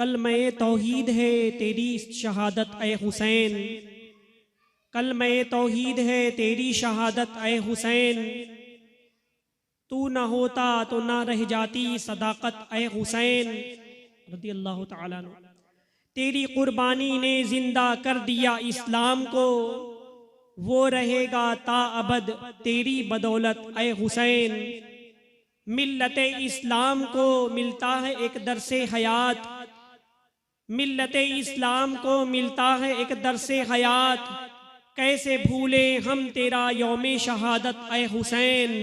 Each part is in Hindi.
कलमे तौहीद है तेरी शहादत ए हुसैन, कलमे तौहीद है तेरी शहादत ए हुसैन। तू न होता तो न रह जाती सदाकत ए हुसैन रदी अल्लाह तआला अन्हु। तेरी कुर्बानी ने जिंदा कर दिया इस्लाम को, वो रहेगा ता अबद तेरी बदौलत ए हुसैन। मिल्लते इस्लाम को मिलता है एक दरसे हयात, मिल्लते इस्लाम को मिलता है एक दरसे हयात। कैसे भूले हम तेरा यौमे शहादत ए हुसैन।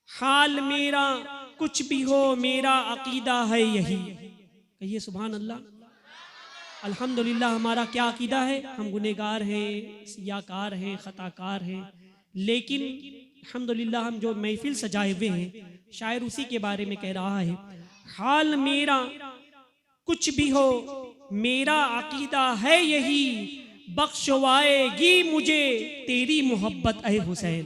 हाल मेरा कुछ भी हो मेरा अकीदा है यही। कहिए सुभान अल्लाह। अल्हम्दुलिल्लाह। हमारा क्या अकीदा है? हम गुनहगार हैं, सियाकार हैं, खताकार हैं, लेकिन अल्हम्दुलिल्लाह हम जो महफिल सजाए हुए हैं, शायर उसी के बारे में कह रहा है। हाल मेरा कुछ भी हो मेरा अकीदा है यही, बख्शवाएगी मुझे तेरी मोहब्बत ए हुसैन,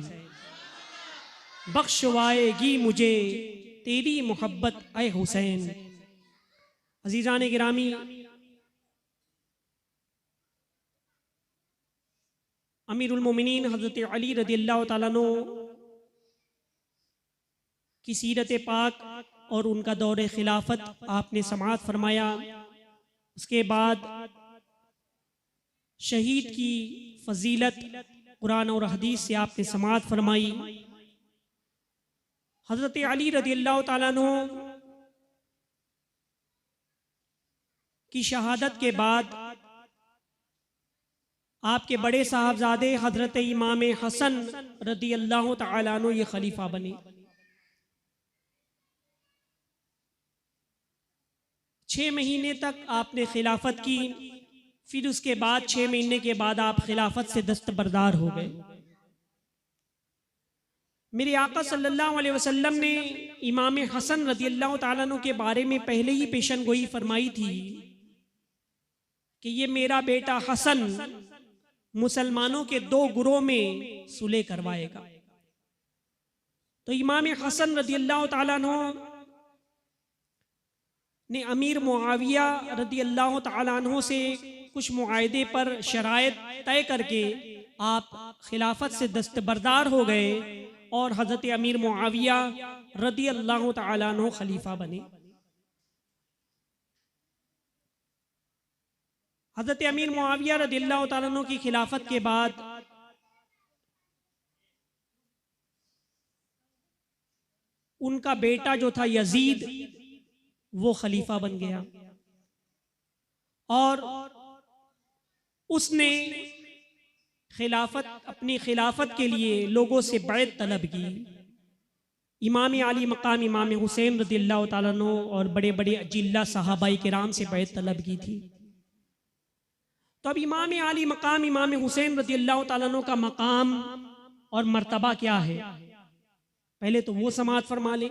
बख्शवाएगी मुझे तेरी मोहब्बत ए हुसैन। अजीजान गिरामी, अमीरुल मोमिनीन हज़रत अली रज़ियल्लाहु ताला अन्हु की सीरत पाक और उनका दौरे खिलाफत आपने समाअत फरमाया। उसके बाद शहीद की फजीलत कुरान और हदीस से आपने समाअत फरमाई। हज़रत अली रज़ियल्लाहु ताला अन्हु की शहादत के बाद आपके बड़े साहबजादे हजरत इमाम हसन रज़ियल्लाहु ताला अन्हु ये खलीफा बने। 6 महीने तक आपने खिलाफत की, फिर उसके बाद 6 महीने के बाद आप खिलाफत से दस्तबरदार हो गए। मेरे आका सल्लल्लाहु अलैहि वसल्लम ने इमाम हसन रज़ियल्लाहु ताला अन्हु के बारे में पहले ही पेशन गोई फरमाई थी कि ये मेरा बेटा हसन मुसलमानों के 2 गुरों में सुलह करवाएगा। तो इमाम हसन रज़ियल्लाहु ताला अन्हु ने अमीर मुआविया रज़ियल्लाहु ताला अन्हु से कुछ मुआहदे पर शराइत तय करके आप खिलाफत से दस्तबरदार हो गए और हजरत अमीर मुआविया रज़ियल्लाहु ताला अन्हु खलीफा बने। हजरत अमीर मुआविया रज़ियल्लाहु ताला अन्हु की खिलाफत के बाद उनका बेटा जो था यजीद वो खलीफा बन गया और उसने अपनी खिलाफत के लिए लोगों से बैत तलब की। इमाम आली मकाम इमाम हुसैन रज़ियल्लाहु ताला अन्हु और बड़े बड़े अजिल्ला सहाबाई किराम से बैत तलब की थी। तो अब इमाम आली मकाम इमाम हुसैन रज़ियल्लाहु ताला अन्हु का मकाम और मर्तबा क्या है, पहले तो वो समाअत फरमा ले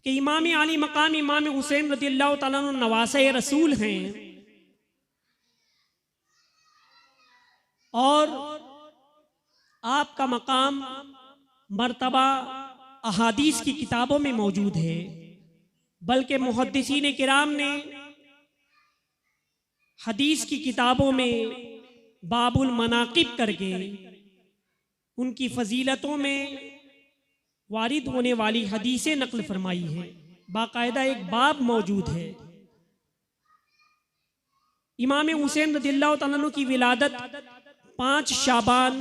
कि इमाम आली मकाम इमाम हुसैन रज़ियल्लाहु ताला अन्हु नवासे रसूल हैं और आपका मकाम मर्तबा अहादीस की किताबों में मौजूद है। बल्कि मुहद्दिसीन किराम ने हदीस की किताबों में बाबुल मनाकिब करके उनकी फजीलतों में वारिद होने वाली हदीसें नकल फरमाई है। बाकायदा एक बाब मौजूद है। इमाम हुसैन रज़ियल्लाहु ताला अन्हु की विलादत 5 शाबान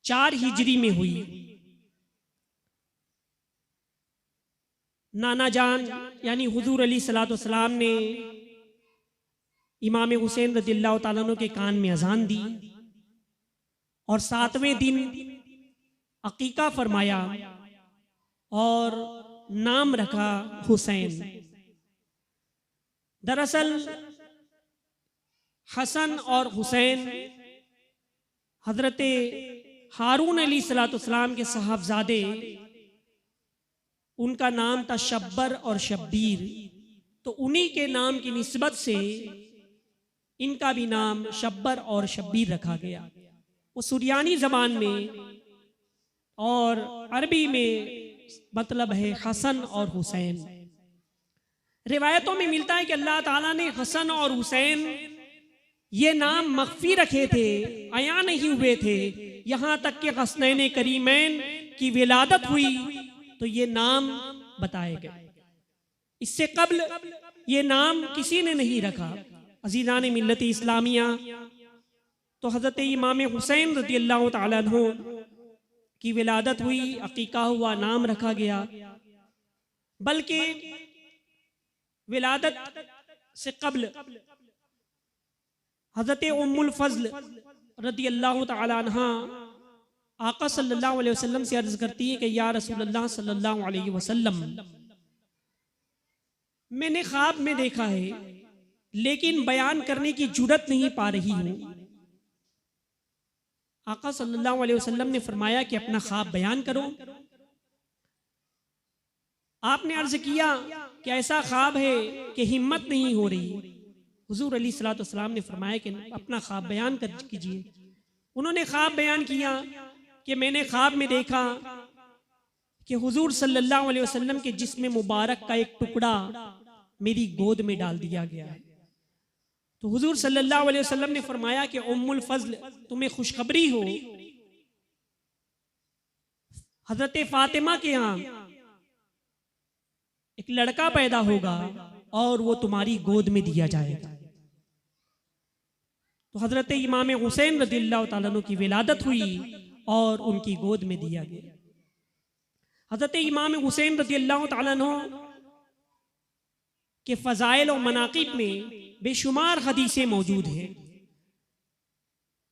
4 हिजरी में हुई। नाना जान यानी हुजूर अली सलातो सलाम ने इमाम हुसैन रज़ियल्लाहु ताला अन्हु के कान में अजान दी और 7वें दिन अकीका फरमाया और नाम रखा हुसैन। दरअसल हसन और हुसैन हजरत हारून अलैहिस्सलाम के साहबजादे, उनका नाम था शब्बर और शब्बीर, तो उन्हीं के नाम की निस्बत से इनका भी नाम शब्बर और शब्बीर रखा गया। वो सुरियानी जबान में और अरबी में मतलब है हसन और हुसैन। रिवायतों में मिलता है कि अल्लाह ताला ने हसन और हुसैन ये नाम मख्फी रखे थे, आया नहीं हुए थे, यहां तक कि हसनैन करीमैन की विलादत हुई तो ये नाम बताए गए। इससे कब्ल ये नाम किसी ने नहीं रखा। अजीज़ान मिल्लत इस्लामिया, तो हज़रत इमाम हुसैन रज़ियल्लाहु ताला अन्हु की विलादत हुई, अकीका हुआ, नाम रखा गया। बल्कि विलादत से कब्ल हज़रत उम्मुल फ़ज़्ल रज़ियल्लाहु ताला अन्हा आका सल्लल्लाहु अलैहि वसल्लम से अर्ज़ करती है कि या रसूलल्लाह सल्लल्लाहु अलैहि वसल्लम, मैंने ख्वाब में देखा है लेकिन बयान करने की जुर्रत नहीं पा रही हूँ। आका सल्लल्लाहु अलैहि वसल्लम ने फरमाया कि अपना ख्वाब बयान करो। आपने अर्ज किया कि ऐसा ख्वाब है कि हिम्मत नहीं हो रही। हुजूर अलैहिस्सलातु वस्सलाम ने फरमाया कि अपना ख्वाब बयान कर कीजिए। उन्होंने ख्वाब बयान किया कि मैंने ख्वाब में देखा कि हुजूर सल्लल्लाहु अलैहि वसल्लम के जिस्म मुबारक का एक टुकड़ा मेरी गोद में डाल दिया गया है। तो हुजूर सल्लल्लाहु अलैहि वसल्लम ने फरमाया कि उम्मुल फज़्ल, तुम्हें खुशखबरी हो, हजरत फातिमा के यहाँ एक लड़का पैदा होगा और वो तुम्हारी गोद में दिया जाएगा। तो हजरत इमाम हुसैन रज़ियल्लाहु ताला अन्हु की विलादत हुई और उनकी गोद में दिया गया। हजरत इमाम हुसैन रज़ियल्लाहु ताला अन्हु के फ़ज़ाइल और मनाक़िब में बेशुमार हदीसें मौजूद हैं।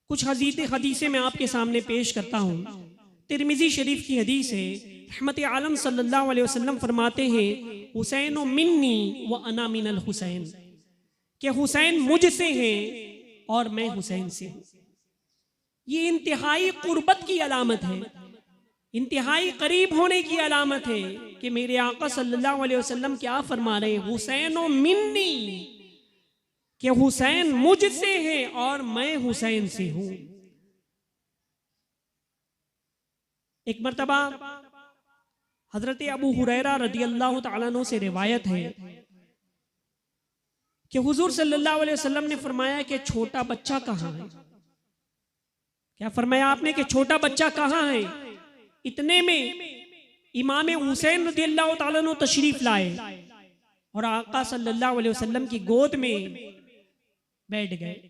कुछ हदीसें मैं आपके सामने पेश करता हूँ। तिरमिज़ी शरीफ की हदीस है, रहमत आलम सल्लल्लाहु अलैहि वसल्लम फरमाते हैं, हुसैन मिन्नी व अना मिनल हुसैन, कि हुसैन मुझसे है और मैं हुसैन से हूँ। ये इंतहाई कुर्बत की अलामत है, इंतहाई करीब होने की अलामत है कि मेरे आका सल्लल्लाहु अलैहि वसल्लम क्या फरमा रहे हैं, हुसैन मिन्नी, कि हुसैन मुझसे है और मैं हुसैन से हूं। एक मर्तबा हजरत अबू हुरैरा रदियल्लाहु ताला अन्हु से रिवायत है कि हुजूर सल्लल्लाहु अलैहि वसल्लम ने फरमाया कि छोटा बच्चा कहाँ है। क्या फरमाया आपने कि छोटा बच्चा कहाँ है? इतने में इमाम हुसैन रदियल्लाहु ताला अन्हु तशरीफ लाए और आका सल्लल्लाहु अलैहि वसल्लम की गोद में बैठ गए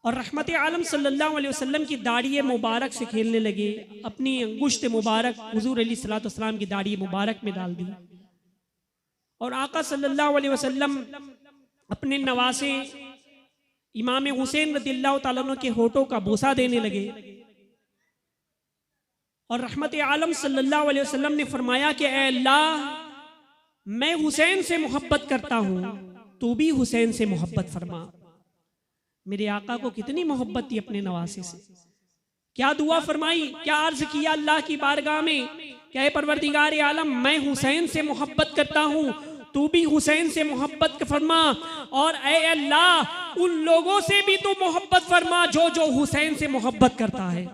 और रहमत आलम सल्लल्लाहु अलैहि वसल्लम की दाढ़ी मुबारक से खेलने लगे। अपनी अंगुश्त मुबारक हुजूर अलैहिस्सलातु वस्सलाम की दाढ़ी मुबारक में डाल दी और आका सल्लल्लाहु अलैहि वसल्लम अपने नवासे इमाम हुसैन रज़ियल्लाहु ताला अन्हु के होठों का बोसा देने लगे और रहमत आलम सल्लल्लाहु अलैहि वसल्लम ने फरमाया कि ऐ अल्लाह, मैं हुसैन से मोहब्बत करता हूँ, तू भी हुसैन से मोहब्बत फरमा। मेरे आका को कितनी मोहब्बत थी अपने नवासे से। क्या दुआ फरमाई, क्या अर्ज किया अल्लाह की बारगाह में, क्या परवरदिगार आलम, मैं हुसैन से मोहब्बत करता हूँ, तू भी हुसैन से मोहब्बत फरमा और ऐ अल्लाह, उन लोगों से भी तू मोहब्बत फरमा जो जो हुसैन से मोहब्बत करता है।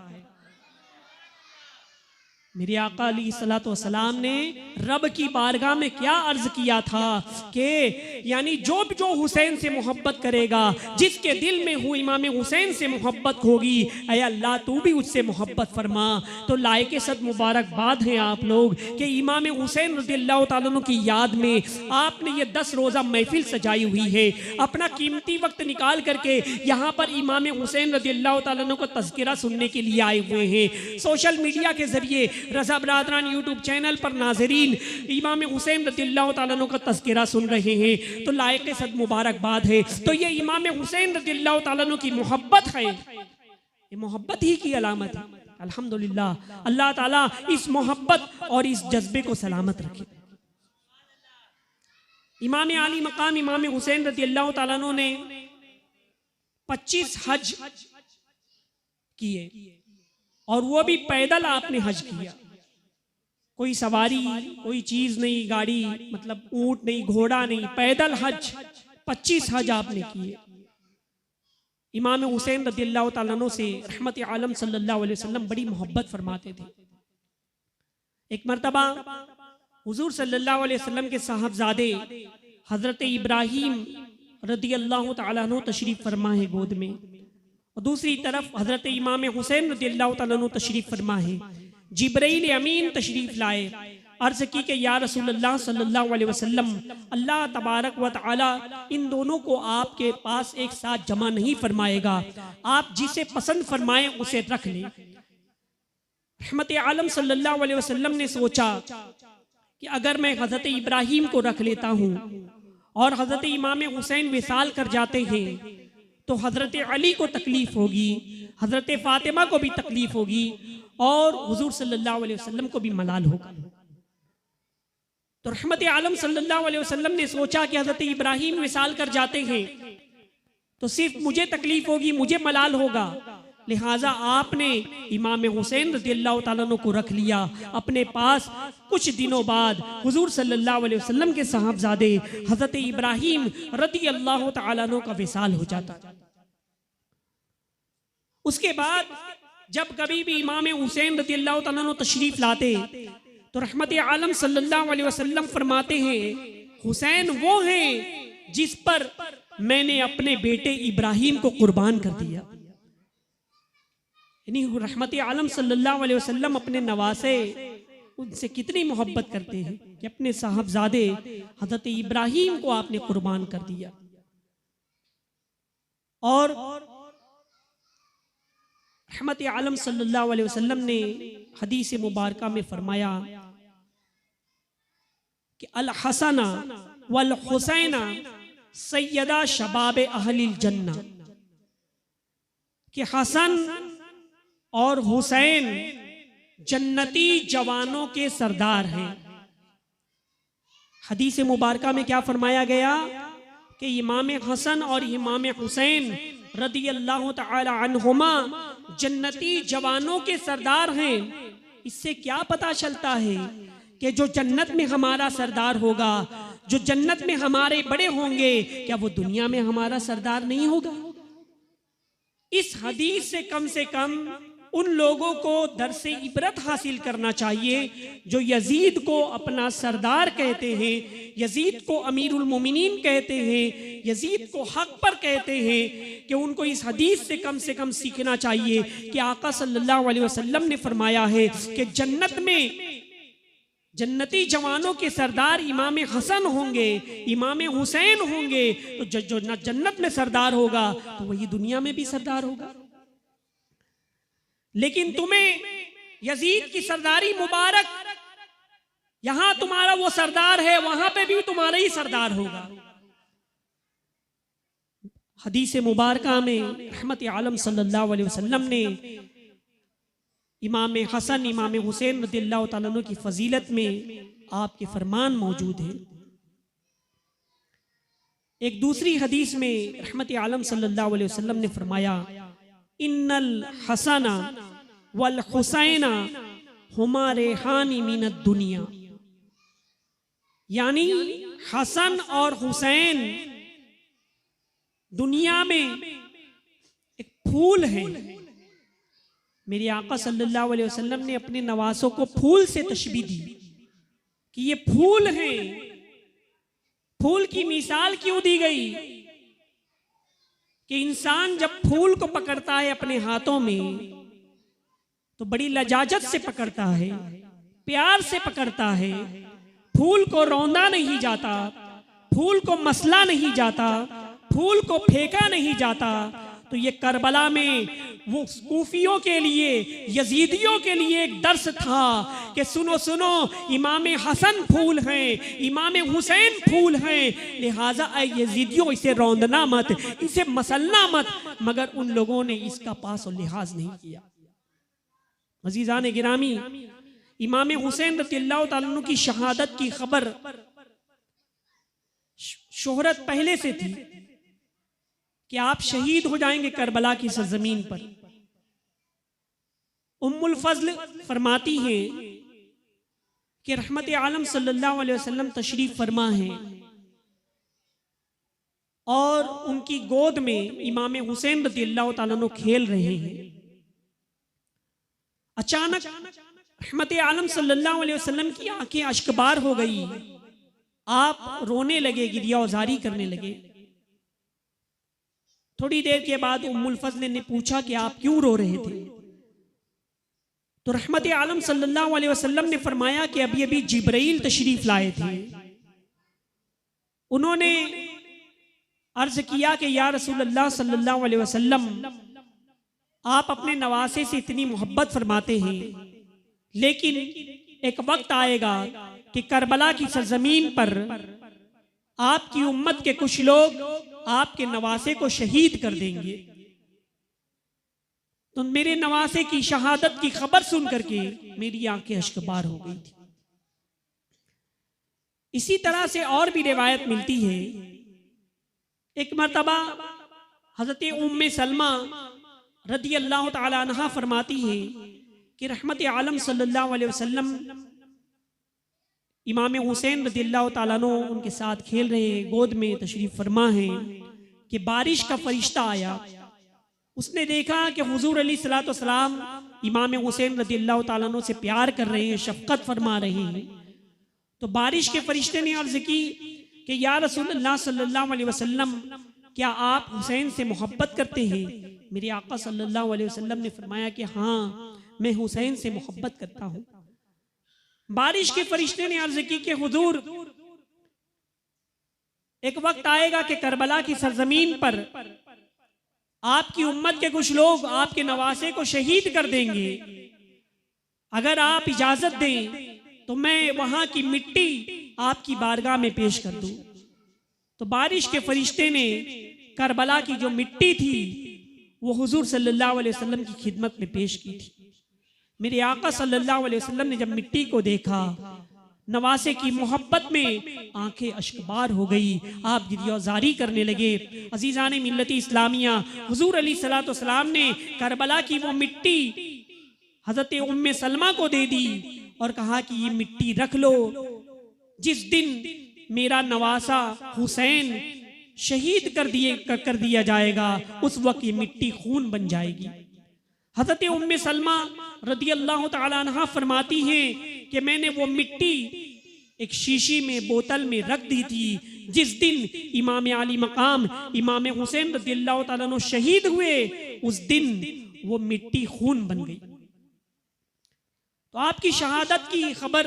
मेरे आका अलैहिस्सलातु वस्सलाम ने रब की बारगाह में क्या अर्ज किया था कि यानी जो जो हुसैन से मोहब्बत करेगा, जिसके दिल में हुई इमाम हुसैन से मोहब्बत होगी, ऐ अल्लाह तू भी उससे मोहब्बत फरमा। तो लायके सद मुबारकबाद हैं आप लोग कि इमाम हुसैन रज़ियल्लाहु ताला अन्हु की याद में आपने ये 10 रोज़ा महफिल सजाई हुई है। अपना कीमती वक्त निकाल करके यहाँ पर इमाम हुसैन रज़ियल्लाहु ताला अन्हु को तज़किरा सुनने के लिए आए हुए हैं। सोशल मीडिया के जरिए रज़ा बरादरान यूट्यूब चैनल पर नाज़रीन इमाम हुसैन रज़ियल्लाहु ताला अन्हु का तज़किरा सुन रहे हैं, तो लायक़े सद मुबारकबाद है। तो ये इमाम हुसैन रज़ियल्लाहु ताला अन्हु की मोहब्बत है, ये मोहब्बत ही की अलामत है। अल्हम्दुलिल्लाह, अल्लाह ताला इस मोहब्बत और इस जज्बे को सलामत रखे। इमाम आली मकाम इमाम हुसैन रज़ियल्लाहु ताला अन्हु ने 25 हज किए और वो भी पैदल आपने हज किया। कोई सवारी, कोई चीज नहीं, गाड़ी मतलब ऊंट नहीं, घोड़ा नहीं, पैदल हज 25 हज आपने किए। इमाम हुसैन रज़ियल्लाहु ताला अन्हु से रहमत आलम सल्लल्लाहु अलैहि वसल्लम बड़ी मोहब्बत फरमाते थे। एक मर्तबा हुजूर सल्लल्लाहु अलैहि वसल्लम के साहबजादे हजरत इब्राहीम रदी अल्लाह तआला अन्हु तशरीफ फरमा है गोद में, और दूसरी तरफ हजरत इमाम हुसैन रदी अल्लाह तआला अन्हु तशरीफ फरमा है। जिब्राइल अमीन तशरीफ लाए, अर्ज की कि या रसूलल्लाह सल्लल्लाहु अलैहि वसल्लम, अल्लाह तबारक व तआला इन दोनों को आपके पास एक साथ जमा नहीं फरमाएगा, आप जिसे पसंद फरमाएं उसे रख लें। रहमत आलम सल्लल्लाहु अलैहि वसल्लम ने सोचा कि अगर मैं हजरत इब्राहीम को रख लेता हूँ और हजरत इमाम हुसैन विसाल कर जाते हैं तो हजरत अली को तकलीफ होगी, हजरत फातिमा को भी तकलीफ होगी और हुजूर सल्लल्लाहु अलैहि वसल्लम को भी मलाल होगा। तो रहमत आलम सल्लल्लाहु अलैहि वसल्लम ने सोचा कि हजरत इब्राहीम विसाल कर जाते हैं तो सिर्फ मुझे तकलीफ होगी, मुझे मलाल होगा, लिहाजा आपने इमाम हुसैन रज़ियल्लाहु ताला अन्हु को रख लिया अपने पास। कुछ दिनों बाद हुजूर सल्लल्लाहु अलैहि वसल्लम के साहबजादे हजरत इब्राहीम रज़ियल्लाहु ताला अन्हु का विसाल हो जाता। उसके बाद जब कभी भी इमाम हुसैन रज़ियल्लाहु ताला अन्हु तशरीफ लाते तो रहमत आलम सल्लल्लाहु अलैहि वसल्लम फरमाते हैं, हुसैन वो हैं जिस पर मैंने अपने बेटे इब्राहीम को कुर्बान कर दिया। यानी रहमत आलम सल्लल्लाहु अलैहि वसल्लम अपने नवासे उनसे कितनी मोहब्बत करते हैं कि अपने साहबजादे हजरत इब्राहीम को आपने कुर्बान कर दिया। और रहमत आलम सल्लल्लाहु अलैहि वसल्लम ने हदीस मुबारका में फरमाया कि अल हसना वल हुसैना सैयदा शबाब अहलिल जन्ना, कि हसन और हुसैन जन्नती जवानों के सरदार हैं। हदीस मुबारका में क्या फरमाया गया कि इमाम हसन और इमाम हुसैन रज़ियल्लाहु तआला अन्हुमा जन्नती जवानों के सरदार हैं। इससे क्या पता चलता है कि जो जन्नत में हमारा सरदार होगा, जो जन्नत में हमारे बड़े होंगे, क्या वो दुनिया में हमारा सरदार नहीं होगा? इस हदीस से कम उन लोगों को दरसे इबरत हासिल करना चाहिए जो यजीद को अपना सरदार कहते हैं, यजीद को अमीरुल मोमिनीन कहते हैं, यजीद को हक पर कहते हैं, कि उनको इस हदीस से कम सीखना चाहिए कि आका सल्लल्लाहु अलैहि वसल्लम ने फरमाया है कि जन्नत में जन्नती जवानों के सरदार इमाम हसन होंगे, इमाम हुसैन होंगे, तो जो जन्नत में सरदार होगा तो वही दुनिया में भी सरदार होगा। लेकिन तुम्हें यजीद की सरदारी मुबारक, यहां तुम्हारा वो सरदार है, वहां पे भी तुम्हारा ही सरदार होगा। हदीस मुबारका में रहमत आलम सल्लल्लाहु अलैहि वसल्लम ने इमाम हसन इमाम हुसैन रज़ियल्लाहु ताला अन्हु की फजीलत में आपके फरमान मौजूद है। एक दूसरी हदीस में रहमत आलम सल्लल्लाहु अलैहि वसल्लम ने फरमाया, इन्नल हसना वल हुसैना हुमा रेहानी मिनद दुनिया, यानी हसन और हुसैन दुनिया में एक फूल है। मेरे आका सल्लल्लाहु अलैहि वसल्लम ने अपने नवासों को फूल से तशबीह दी कि ये फूल हैं। फूल की मिसाल क्यों दी गई कि इंसान जब फूल को पकड़ता है अपने हाथों में तो बड़ी लजाजत से पकड़ता है, प्यार से पकड़ता है। फूल को रौंदा नहीं जाता, फूल को मसला नहीं जाता, फूल को फेंका नहीं जाता। तो ये करबला में वो कूफियों के लिए, यजीदियों के लिए एक दर्स था कि सुनो सुनो, इमाम हसन फूल हैं, इमाम हुसैन फूल हैं, लिहाजा ऐ यजीदियों इसे रौंदना मत, इसे मसलना मत। मगर उन लोगों ने इसका पास और लिहाज नहीं किया। अजीजान गिरामी, इमाम हुसैन रज़ियल्लाहु ताला अन्हु की शहादत की खबर शोहरत पहले से थी कि आप शहीद हो जाएंगे करबला की सरजमीन पर। उम्मुल फज़ल फरमाती हैं कि रहमत आलम सल्लल्लाहु अलैहि वसल्लम तशरीफ फरमा है और उनकी गोद में इमाम हुसैन रज़ियल्लाहु ताला अन्हु खेल रहे हैं। अचानक रहमत आलम सल्लल्लाहु अलैहि वसल्लम की आंखें अश्कबार हो गई, आप रोने लगे, गिरियाजारी करने लगे। थोड़ी देर के बाद उम्मुल फज़ल ने पूछा कि आप क्यों रो रहे थे? तो रहमत आलम सल्लल्लाहु अलैहि वसल्लम ने फरमाया कि अभी अभी जिब्राइल तशरीफ लाए थे। उन्होंने अर्ज किया कि या रसूलल्लाह सल्लल्लाहु अलैहि वसल्लम, आप अपने नवासे से इतनी मोहब्बत फरमाते हैं, लेकिन एक वक्त आएगा कि करबला की सरजमीन पर आपकी उम्मत के कुछ लोग आपके नवासे को शहीद कर देंगे। तो मेरे नवासे की शहादत की खबर सुन करके मेरी आंखें अश्कबार हो गई थी। इसी तरह से और भी रिवायत मिलती है। एक मर्तबा हजरत उम्मे सलमा रदी अल्लाह ताला अन्हा फरमाती है कि रहमत आलम सल्लल्लाहु अलैहि वसल्लम इमाम हुसैन रदियल्लाहु ताला अन्हु उनके साथ खेल रहे हैं, गोद में तशरीफ फरमा है कि बारिश का फरिश्ता आया। उसने देखा कि हुजूर अलैहिस्सलातु वस्सलाम इमाम हुसैन रदियल्लाहु ताला अन्हु से प्यार कर रहे हैं, शफकत फरमा रहे हैं। तो बारिश के फरिश्ते ने अर्ज की कि या रसूलल्लाह सल्लल्लाहु अलैहि वसल्लम, क्या आप हुसैन से मोहब्बत करते हैं? मेरे आका सल्लल्लाहु अलैहि वसल्लम ने फरमाया कि हाँ, मैं हुसैन से मोहब्बत करता हूँ। बारिश के फरिश्ते ने अर्ज की कि हुजूर, एक वक्त आएगा कि करबला की सरजमीन पर आपकी उम्मत के कुछ लोग आपके नवासे को शहीद कर देंगे। अगर आप इजाजत दें तो मैं वहां की मिट्टी आपकी बारगाह में पेश कर दूं। तो बारिश के फरिश्ते ने करबला की जो मिट्टी थी वो हुजूर सल्लल्लाहु अलैहि वसल्लम की खिदमत में पेश की थी। मेरे आका सल्लल्लाहु अलैहि वसल्लम ने जब मिट्टी को देखा, नवासे की मोहब्बत में आंखें अश्कबार हो गई, आप गिरियाजारी करने लगे। अजीजान मिल्लती इस्लामिया, हुजूर अलैहिस्सलातु वस्सलाम ने करबला की वो मिट्टी हजरत उम्मे सलमा को दे दी और कहा कि ये मिट्टी रख लो, जिस दिन मेरा नवासा हुसैन शहीद कर दिया जाएगा उस वक्त ये मिट्टी खून बन जाएगी। हजरत उम्मे सलमा रदियल्लाहु ताला अन्हा फरमाती हैं कि मैंने वो मिट्टी एक शीशी में बोतल में रख दी थी। जिस दिन इमाम आली मकाम इमाम हुसैन रदियल्लाहु ताला अन्हु शहीद हुए, उस दिन वो मिट्टी खून बन गई। तो आपकी शहादत की खबर,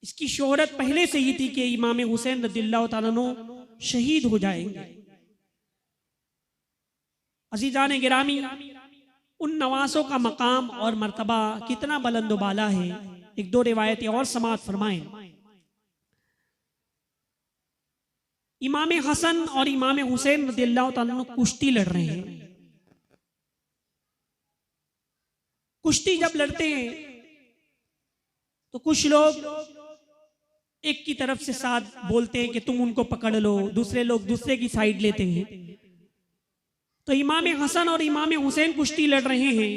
इसकी शोहरत पहले से ही थी कि इमाम हुसैन रदियल्लाहु ताला अन्हु शहीद हो जाएंगे। अजीजान गिरामी, उन नवासों का मकाम और मर्तबा कितना बुलंदबाला है। एक दो रिवायतें और समाअत फरमाएं। इमाम हसन और इमाम हुसैन रदियल्लाहु ताला अन्हु कुश्ती लड़ रहे हैं। कुश्ती जब लड़ते हैं तो कुछ लोग एक की तरफ से साथ बोलते हैं कि तुम उनको पकड़ लो, दूसरे लोग दूसरे की साइड लेते हैं। तो इमाम हसन और इमाम हुसैन कुश्ती लड़ रहे हैं।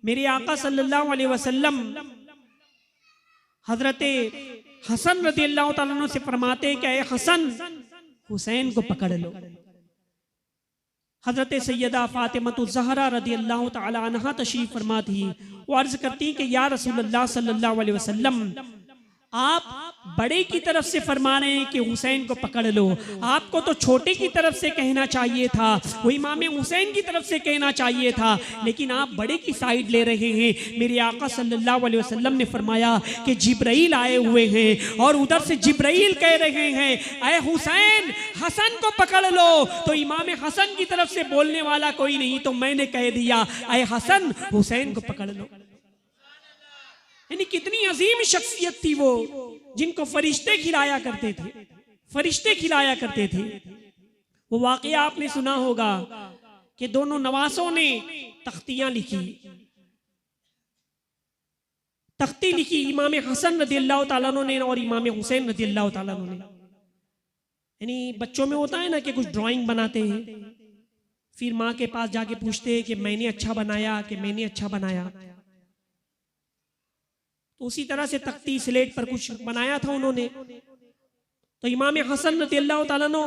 मेरे आका सल्लल्लाहु अलैहि वसल्लम हजरत हसन रदियल्लाहु ताला अन्हु से फरमाते हैं कि ऐ हसन, हुसैन को पकड़ लो। हजरत सैयदा फातिमतुज़ ज़हरा रदियल्लाहु ताला अन्हा तशरीफ फरमा थी। वो अर्ज करती कि या रसूलल्लाह सल्लल्लाहु अलैहि वसल्लम, आप बड़े की तरफ से फरमा रहे हैं कि हुसैन को पकड़ लो, आपको तो छोटे की तरफ से कहना चाहिए था, वो इमाम हुसैन की तरफ से कहना चाहिए था, लेकिन आप बड़े की साइड ले रहे हैं। मेरे आका सल्लल्लाहु अलैहि वसल्लम ने फरमाया कि जिब्राइल आए हुए हैं और उधर से जिब्राइल कह रहे हैं ऐ हुसैन, हसन को पकड़ लो। तो इमाम हसन की तरफ से बोलने वाला कोई नहीं, तो मैंने कह दिया ऐ हसन, हुसैन को पकड़ लो। यानी कितनी अजीम शख्सियत थी वो, जिनको फरिश्ते खिलाया करते थे, फरिश्ते खिलाया करते थे। वो वाकया आपने सुना होगा कि दोनों नवासों ने तख्तियां लिखी, तख्ती लिखी इमाम हसन रदियल्लाहु ताला अन्हु ने और इमाम हुसैन रदियल्लाहु ताला अन्हु ने। यानी बच्चों में होता है ना कि कुछ ड्राइंग बनाते हैं, फिर माँ के पास जाके पूछते हैं कि मैंने अच्छा बनाया, कि मैंने अच्छा बनाया। तो उसी तरह से तख्ती स्लेट पर कुछ बनाया था उन्होंने। तो इमाम हसन रदियल्लाहु ताला अन्हु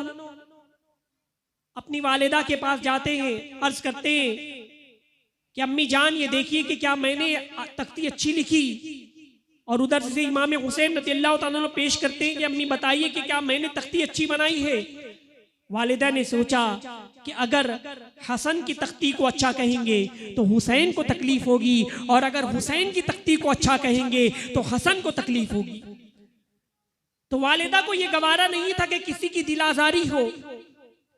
अपनी वालिदा के पास जाते हैं, अर्ज करते हैं कि अम्मी जान ये देखिए कि क्या मैंने तख्ती अच्छी लिखी। और उधर से इमाम हुसैन रज़ियल्लाहु ताला अन्हु पेश करते हैं कि अम्मी बताइए कि क्या मैंने तख्ती अच्छी बनाई है। वालिदा ने सोचा कि अगर हसन की तख्ती को अच्छा कहेंगे तो हुसैन को तकलीफ होगी, और अगर हुसैन की तख्ती को अच्छा कहेंगे तो हसन को तकलीफ होगी। तो वालिदा को यह गवारा नहीं था कि किसी की दिल आजारी हो।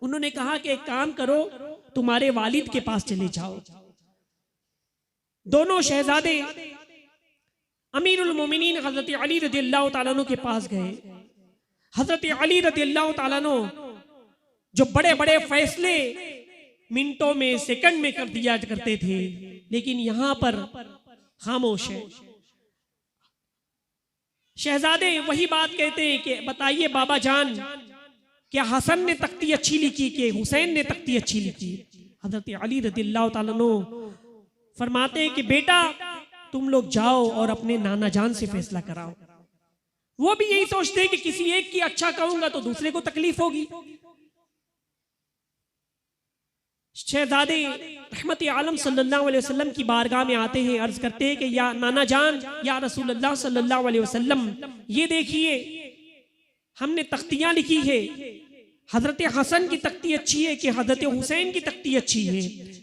उन्होंने कहा कि एक काम करो, तुम्हारे वालिद के पास चले जाओ। दोनों शहजादे अमीरुल मोमिनीन हजरत अली रज़ियल्लाहु ताला अन्हु के पास गए। हजरत अली रज़ियल्लाहु ताला अन्हु जो बड़े बड़े फैसले मिनटों में सेकंड में कर दिया करते थे, लेकिन यहां पर खामोश है। शहजादे वही बात कहते हैं कि बताइए बाबा जान, क्या हसन ने तख्ती अच्छी लिखी कि हुसैन ने तख्ती अच्छी लिखी। हजरत अली रज़ियल्लाहु ताला अन्हु फरमाते हैं कि बेटा तुम लोग जाओ और अपने नाना जान से फैसला कराओ। वो भी यही सोचते हैं कि किसी एक की अच्छा कहूंगा तो दूसरे को तकलीफ होगी। शहजादे रहमत आलम सल्लल्लाहु अलैहि वसल्लम की बारगाह में आते हैं, अर्ज करते हैं कि या नाना जान, या रसूलुल्लाह सल्लल्लाहु अलैहि वसल्लम, ये देखिए हमने तख्तियां लिखी है, हजरत हसन की तख्ती अच्छी है कि हजरत हुसैन की तख्ती अच्छी है।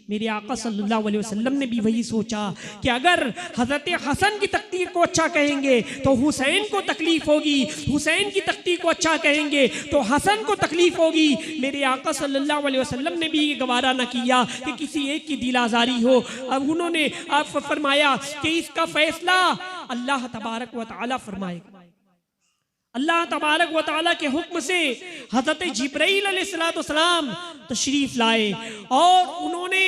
मेरे आका सल्लल्लाहु अलैहि वसल्लम ने भी वही सोचा कि अगर हजरत हसन की तख्ती को अच्छा कहेंगे तो हुसैन को तकलीफ होगी, हुसैन की तख्ती को अच्छा कहेंगे तो हसन को तकलीफ होगी। मेरे आका सल्लल्लाहु अलैहि वसल्लम ने भी ये गवारा न किया कि किसी एक की दिल आजारी हो। अब उन्होंने फरमाया कि इसका फैसला अल्लाह तबारक व तआला फरमाएगा। अल्लाह तबारक व तआला के हुक्म से हजरत जिब्राइल अलैहिस्सलाम तशरीफ लाए और उन्होंने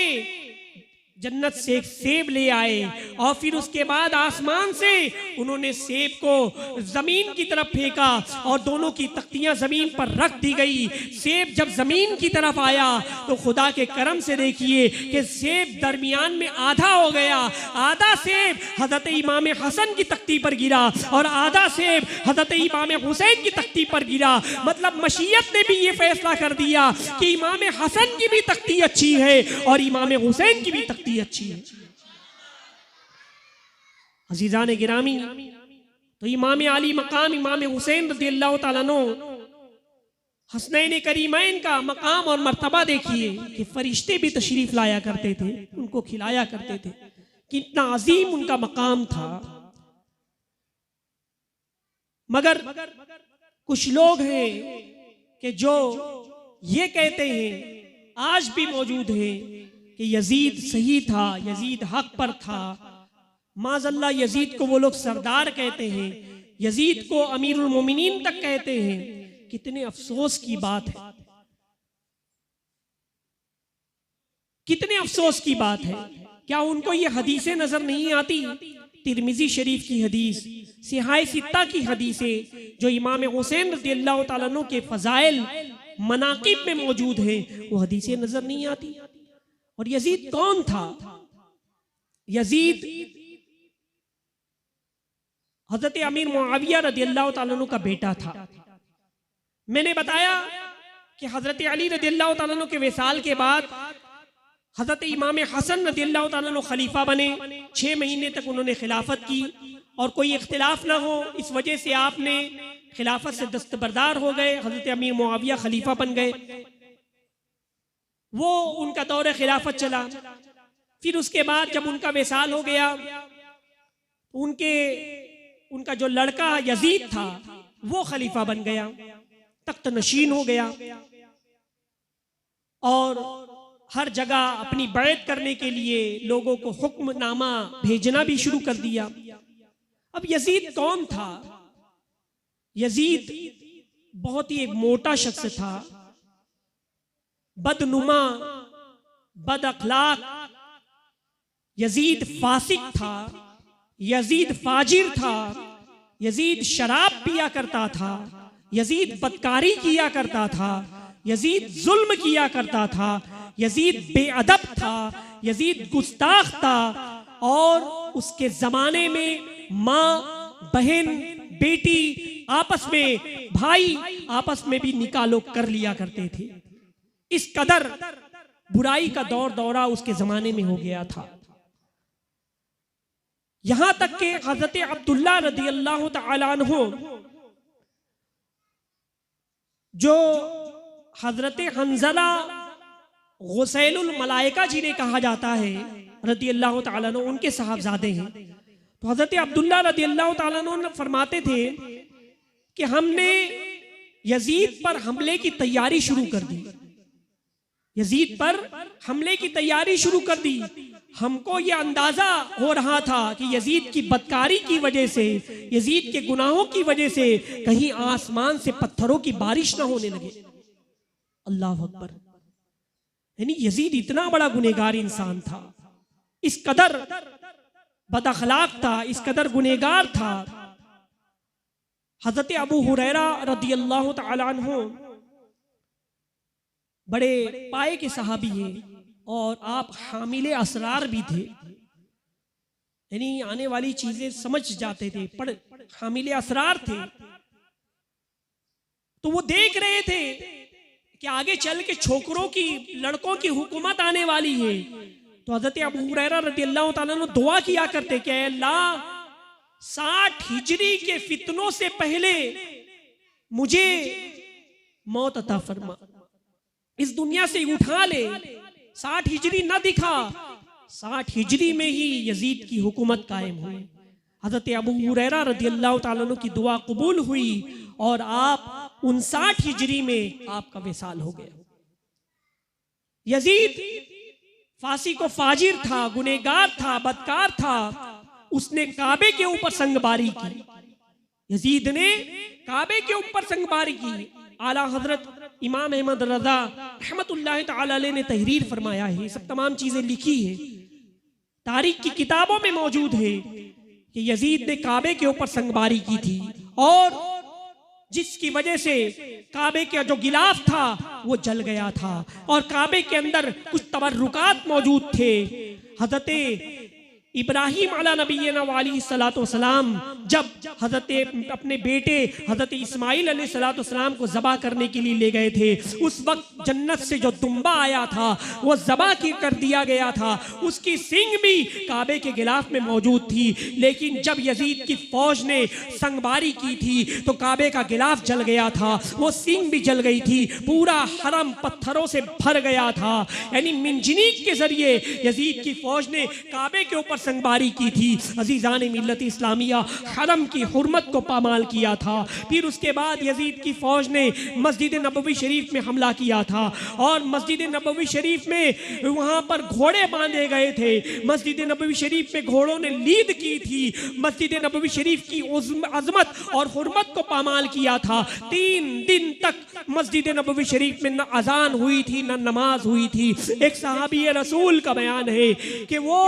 जन्नत से एक सेब ले आए, और फिर उसके बाद आसमान से उन्होंने सेब को जमीन की तरफ फेंका और दोनों की तख्तियां जमीन पर रख दी गई। सेब जब जमीन की तरफ आया तो खुदा के करम से देखिए कि सेब दरमियान में आधा हो गया। आधा सेब हजरत इमाम हसन की तख्ती पर गिरा और आधा सेब हजरत इमाम हुसैन की तख्ती पर गिरा। मतलब मशीयत ने भी ये फैसला कर दिया कि इमाम हसन की भी तख्ती अच्छी है और इमाम हुसैन की भी तख्ती अच्छी है। अजीजान गिरामी, तो इमाम आली मकाम इमाम हुसैन रज़ियल्लाहु ताला अन्हु हसनैन करीमैन का मकाम और मर्तबा देखिए कि फरिश्ते भी तशरीफ लाया करते थे, उनको खिलाया करते थे। कितना अजीम उनका मकाम था। मगर कुछ लोग हैं कि जो ये कहते हैं, आज भी मौजूद है, कि यजीद सही था, यजीद हक पर था। माज़अल्लाह यजीद को वो लोग सरदार कहते हैं, यजीद को अमीरुल मोमिनीन तक कहते हैं। कितने अफसोस की बात है, कितने अफसोस की बात है। क्या उनको ये हदीसें नजर नहीं आती? तिरमिजी शरीफ की हदीस, सिहाए सित्ता की हदीसें जो इमाम हुसैन रज़ियल्लाहु ताला अन्हु के फजाइल मनाकिब में मौजूद है, वो हदीसें नजर नहीं आती। और यजीद कौन था? यजीद हजरत अमीर मुआविया रज़ियल्लाहु ताला अन्हु का बेटा था। मैंने बताया कि हजरत अली रज़ियल्लाहु ताला अन्हु के विसाल के बाद हजरत इमाम हसन रज़ियल्लाहु ताला अन्हु खलीफा बने। 6 महीने तक उन्होंने खिलाफत की और कोई इख्तिलाफ ना हो इस वजह से आपने खिलाफत से दस्तबरदार हो गए। हजरत अमीर मुआविया खलीफा बन गए, वो उनका दौर खिलाफत चला। फिर उसके बाद जब उनका विसाल हो गया, उनका जो लड़का यजीद था वो खलीफा बन गया, तख्त नशीन हो गया और हर जगह अपनी बैत करने के लिए लोगों को हुक्मनामा भेजना भी शुरू कर दिया। अब यजीद कौन था? यजीद बहुत ही एक मोटा शख्स था, बदनुमा, बद अखलाक। यजीद फासिक था, यजीद फाजिर था, यजीद शराब पिया करता था, यजीद बदकारी किया करता था, यजीद जुल्म किया करता था, यजीद बेअदब था, यजीद गुस्ताख था। और उसके जमाने में माँ बहन बेटी आपस में, भाई आपस में भी निकाह लोग कर लिया करते थे। इस कदर बुराई का दौर दौरा उसके जमाने में हो गया था। यहां तक कि हजरत अब्दुल्ला रदी अल्लाह तआला अन्हु, जो हजरत हंजला गुसैलुल मलाइका जिन्हें कहा जाता है रदी अल्लाह तआला अन्हु, उनके साहबजादे हैं। तो हजरत अब्दुल्ला रदी अल्लाह तआला अन्हु फरमाते थे कि हमने यजीद पर हमले की तैयारी शुरू कर दी, यजीद पर हमले की तैयारी शुरू कर दी। हमको यह अंदाजा हो रहा था कि यजीद की बदकारी की वजह से, यजीद के गुनाहों की वजह से कहीं आसमान से पत्थरों की बारिश ना होने लगे। अल्लाह अकबर। यानी यजीद इतना बड़ा गुनहगार इंसान था, इस कदर बदअखलाक था, इस कदर गुनहगार था। हजरत अबू हुरैरा रदी अल्लाह तआला अन्हु बड़े पाए के सहाबी हैं और आप हामिले असरार भी थे, यानी आने वाली चीजें समझ जाते थे, पर हामिले असरार थे। तो वो देख रहे थे कि आगे चल के छोकरों की, लड़कों की हुकूमत आने वाली है। तो हजरत अबू हुरैरा रज़ी अल्लाह तआला अन्हु दुआ किया करते कि अल्लाह 60 हिजरी के फितनों से पहले मुझे मौत अता फरमा, इस दुनिया से उठा ले। 60 हिजरी ना दिखा, 60 हिजरी में ही यजीद की हुकूमत कायम हुई। हजरत अबू हुरैरा रज़ी अल्लाह तआला अन्हु की दुआ कबूल हुई और आप 59 हिजरी में आपका विसाल हो गया। यजीद फासी को फाजिर था, गुनहगार था, बदकार था। उसने काबे के ऊपर संगबारी की, यजीद ने काबे के ऊपर संगबारी की। आला हजरत इमाम अहमद रजा रहमतुल्लाह तआला अलैह ने तहरीर फरमाया है, सब तमाम चीजें लिखी है, तारीख की किताबों में मौजूद है कि यजीद ने काबे के ऊपर संगबारी की थी और जिसकी वजह से काबे का जो गिलाफ था वो जल गया था और काबे के अंदर कुछ तबर्रुकात मौजूद थे। हजरत इब्राहिम अला नबीना अलैहिस्सलातु वस्सलाम जब हजरत अपने बेटे हजरत इस्माइल अलैहिस्सलातु वस्सलाम को ज़बा करने के लिए ले गए थे, उस वक्त जन्नत से जो दुम्बा आया था वो ज़बा कर दिया गया था, उसकी सींग भी काबे के गिलाफ में मौजूद थी। लेकिन जब यजीद की फौज ने संगबारी की थी तो काबे का गिलाफ जल गया था, वो सींग भी जल गई थी, पूरा हरम पत्थरों से भर गया था। यानी मिंजनीक के जरिए यजीद की फौज ने काबे के ऊपर संगबारी की थी। अजीजान मिल्लत इस्लामिया हरम की हुर्मत को पामाल किया था। फिर उसके बाद यजीद की फौज ने मस्जिद नबवी शरीफ में हमला किया था और मस्जिद नबवी शरीफ में वहां पर घोड़े बांधे गए थे। मस्जिद नबवी शरीफ में घोड़ों ने लीद की थी, मस्जिद नबवी शरीफ की अजमत और हुर्मत को पामाल किया था। 3 दिन तक मस्जिद नबवी शरीफ में न अजान हुई थी न नमाज हुई थी। एक सहाबी रसूल का बयान है कि वो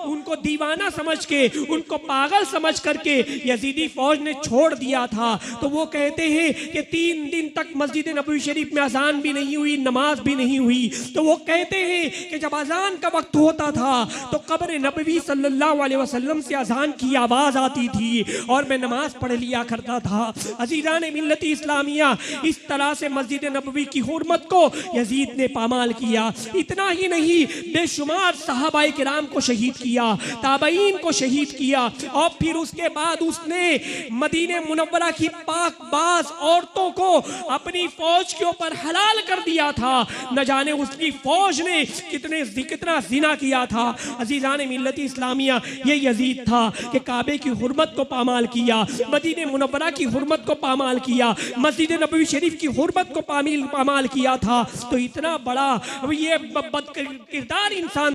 उनको दीवाना समझ के, उनको पागल समझ करके यजीदी फौज ने छोड़ दिया था। तो वो कहते हैं कि 3 दिन तक मस्जिद नबवी शरीफ में अजान भी नहीं हुई, नमाज भी नहीं हुई। तो वो कहते हैं कि जब अजान का वक्त होता था तो कब्र नबवी सल्लल्लाहु अलैहि वसल्लम से अजान की आवाज आती थी और मैं नमाज पढ़ लिया करता था। अजीजान मिल्लत इस्लामिया, इस तरह से मस्जिद नबवी की हुर्मत को यजीद ने पामाल किया। इतना ही नहीं, बेशुमार सहाबाए किराम को शहीद किया, ताबईन को शहीद किया और फिर उसके बाद उसने मदीने मुनव्वरा की पाकबाज औरतों को अपनी फौज के ऊपर हलाल कर दिया था। न जाने उसकी फौज ने कितना जिना किया था। अजीजान मिल्लत इस्लामिया, ये यजीद था कि काबे की हुर्मत को पामाल किया, मदीने मुनव्वरा की हुर्मत को पामाल किया, मस्जिद नबवी शरीफ की हुर्मत को पामाल किया था। तो इतना बड़ा ये बदकिरदार इंसान